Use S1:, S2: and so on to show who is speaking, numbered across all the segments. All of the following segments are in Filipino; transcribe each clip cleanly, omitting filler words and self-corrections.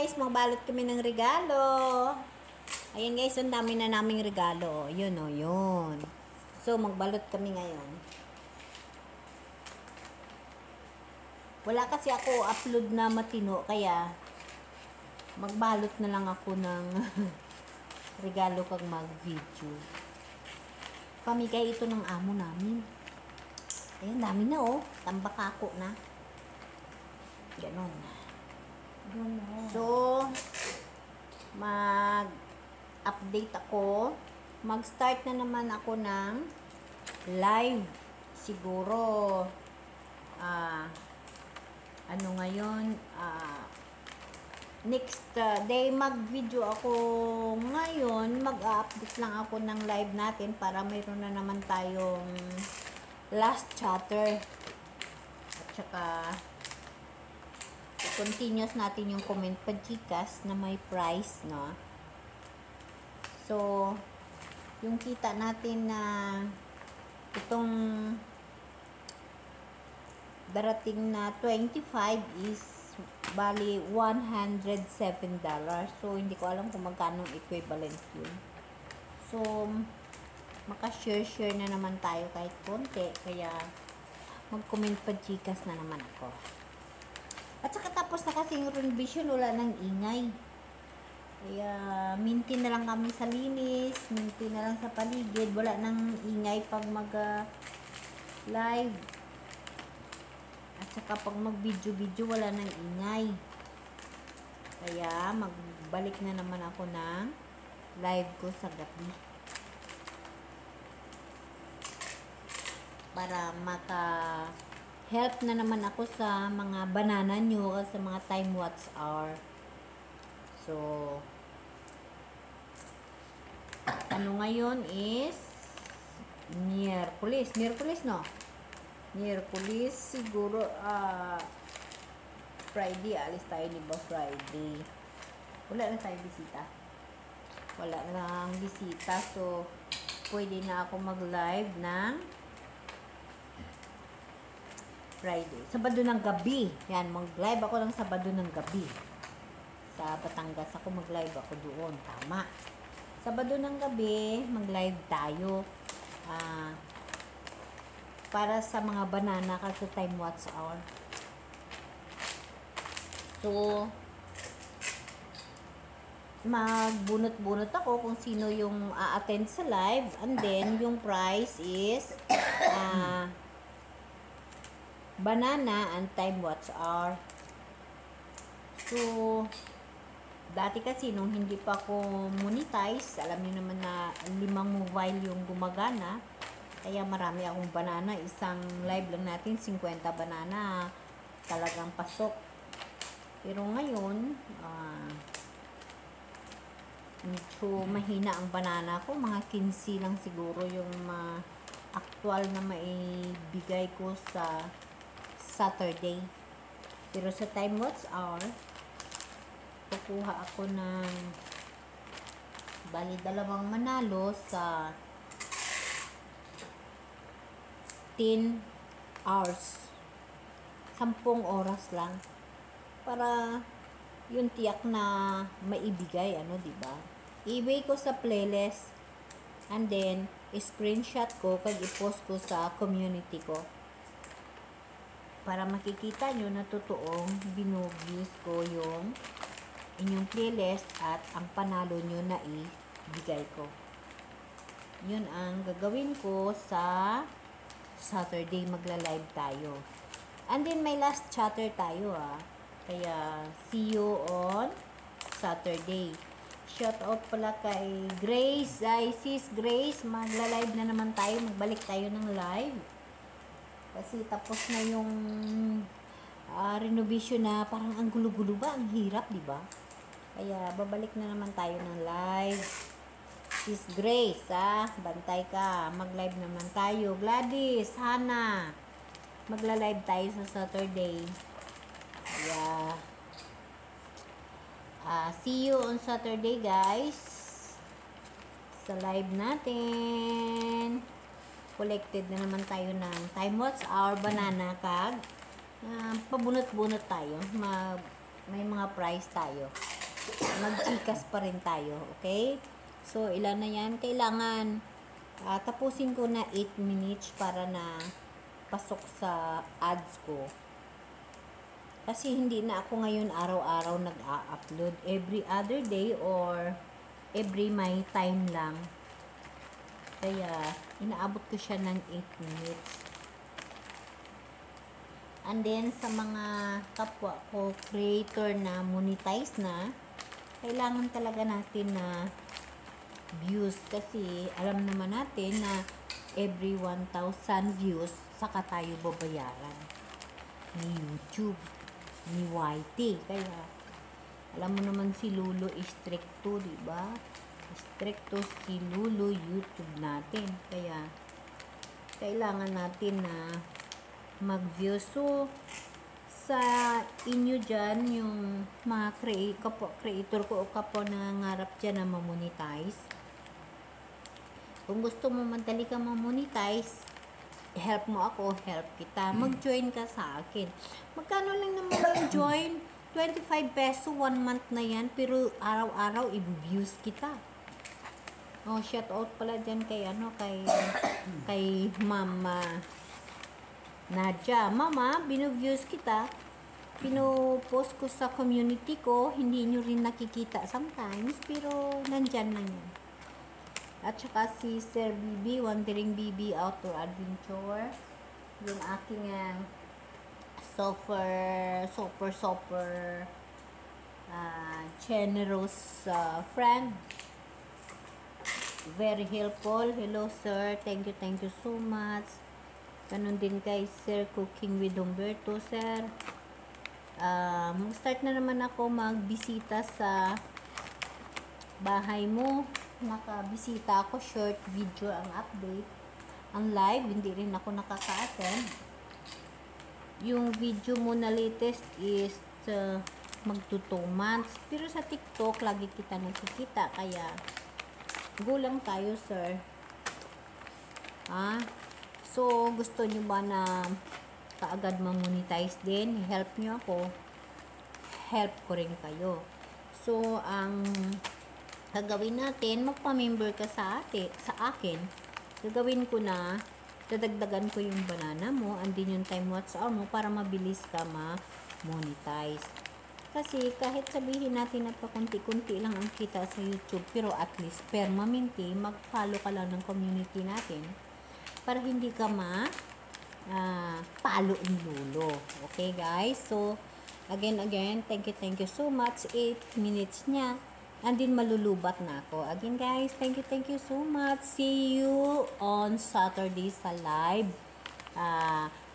S1: guys, magbalot kami ng regalo. Ayan guys, ang dami na naming regalo. Yun o, yun. So, magbalot kami ngayon. Wala kasi ako upload na matino, kaya magbalot na lang ako ng regalo kag mag-video. Pamigay ito ng amo namin. Ayan, dami na oh. Tambak ako na. Ganon. So, mag-update ako. Mag-start na naman ako ng live. Siguro, ano ngayon, next day mag-video ako ngayon. Mag-update lang ako ng live natin para mayroon na naman tayong last chatter. At saka, continuous natin yung comment pa Gcash na may price, no? So, yung kita natin na itong darating na 25 is bali $107. So, hindi ko alam kung magkano equivalent yun. So, maka-share na naman tayo kahit konti. Kaya, mag-comment pa Gcash na naman ako. At saka tapos na kasi yung renovation, wala nang ingay. Kaya, minti na lang kami sa linis, minti na lang sa paligid, wala nang ingay pag mag-live. At saka pag mag-video-video, wala nang ingay. Kaya, magbalik na naman ako ng live ko sa gabi. Para help na naman ako sa mga banana nyo, sa mga time watch hour. So, ano ngayon is Miyerkules, no? Miyerkules, siguro, Friday, alis tayo, di ba? Friday. Wala na tayo bisita. Wala na lang bisita, so, pwede na ako mag-live ng Friday. Sabado ng gabi. Yan, mag-live ako ng Sabado ng gabi. Sa Batangas ako mag-live ako doon. Tama. Sabado ng gabi, mag-live tayo. Para sa mga banana kasi time watch hour. So, magbunot-bunot ako kung sino yung a-attend sa live. And then, yung price is banana and time watch hour. So, dati kasi nung hindi pa ako monetize, alam niyo naman na 5 mobile yung gumagana. Kaya marami akong banana. Isang live lang natin, 50 banana. Talagang pasok. Pero ngayon, medyo mahina ang banana ko. Mga 15 lang siguro yung actual na maibigay ko sa Saturday. Pero sa time watch hour, kukuha ako ng bali 2 manalo sa 10 hours. 10 oras lang. Para yung tiyak na maibigay, di ba? I-weigh ko sa playlist and then screenshot ko kag i-post ko sa community ko. Para makikita nyo na totoong binugis ko yung inyong playlist at ang panalo nyo na ibigay ko. Yun ang gagawin ko sa Saturday, magla-live tayo. And then may last chatter tayo Kaya see you on Saturday. Shout out pala kay Grace. Sis Grace, magla-live na naman tayo. Magbalik tayo ng live. Kasi tapos na yung renovation na parang ang gulo-gulo ba? Ang hirap, di ba? Kaya babalik na naman tayo ng live. Sis Grace, bantay ka. Mag-live naman tayo. Gladys, Hana, magla-live tayo sa Saturday. Kaya, see you on Saturday, guys. Sa live natin. Collected na naman tayo ng time watch hour, banana kag pabunot-bunot tayo. May mga prize tayo. Mag-Gcash pa rin tayo, okay? So, ilan na yan? Kailangan tapusin ko na 8 minutes para na pasok sa ads ko. Kasi hindi na ako ngayon araw-araw nag-a-upload. Every other day or every my time lang. Kaya, inaabot ko siya ng 8 minutes. And then, sa mga kapwa ko creator na monetize na, kailangan talaga natin na views. Kasi, alam naman natin na every 1,000 views, saka tayo babayaran ni YouTube, ni YT. Kaya, alam mo naman si Lulu stricto, diba? Stricto si Lulu YouTube natin. Kaya, kailangan natin na mag-view. So, sa inyo dyan, yung mga creator ko o kapwa nangangarap dyan na ma-monetize, kung gusto mo madali ka ma-monetize, help mo ako, help kita. Mag-join ka sa akin. Magkano lang naman yung join? 25 peso, 1 month na yan, pero araw-araw i-views kita. Oh, shout out pala dyan kay kay Mama Nadia. Mama, binu-views kita. Pinopost ko sa community ko. Hindi nyo rin nakikita sometimes, pero nandyan lang yan. At saka si Sir BB, Wandering BB Outdoor Adventure. Yung aking super generous friend. Very helpful. Hello sir, thank you so much. Ganun din kay Sir Cooking with Humberto, sir. Start na naman ako magbisita sa bahay mo. Nakabisita ako, short video ang update. Ang live, hindi rin ako nakaka-attend. Yung video mo na latest is magto 2 months. Pero sa TikTok, lagi kita nakikita. Kaya, gulang tayo, sir. So, gusto nyo ba na kaagad ma-monetize din? Help nyo ako. Help ko rin kayo. So, ang gagawin natin, magpa-member ka sa akin. Gagawin ko na, dadagdagan ko yung banana mo, andin yung time watch hour mo para mabilis ka ma-monetize. Kasi kahit sabihin natin na pakunti-kunti lang ang kita sa YouTube, pero at least permanently, mag-follow ka lang ng community natin para hindi ka palo ni Lolo. Okay guys? So, again, thank you so much. 8 minutes niya. And then malulubat na ako. Again guys, thank you so much. See you on Saturday sa live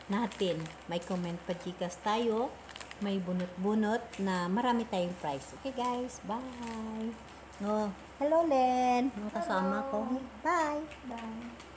S1: natin. May comment pa Gcash tayo. May bunot-bunot na marami tayong prize. Okay guys, bye. Oh, hello Len. Kasama ko. Bye. Bye.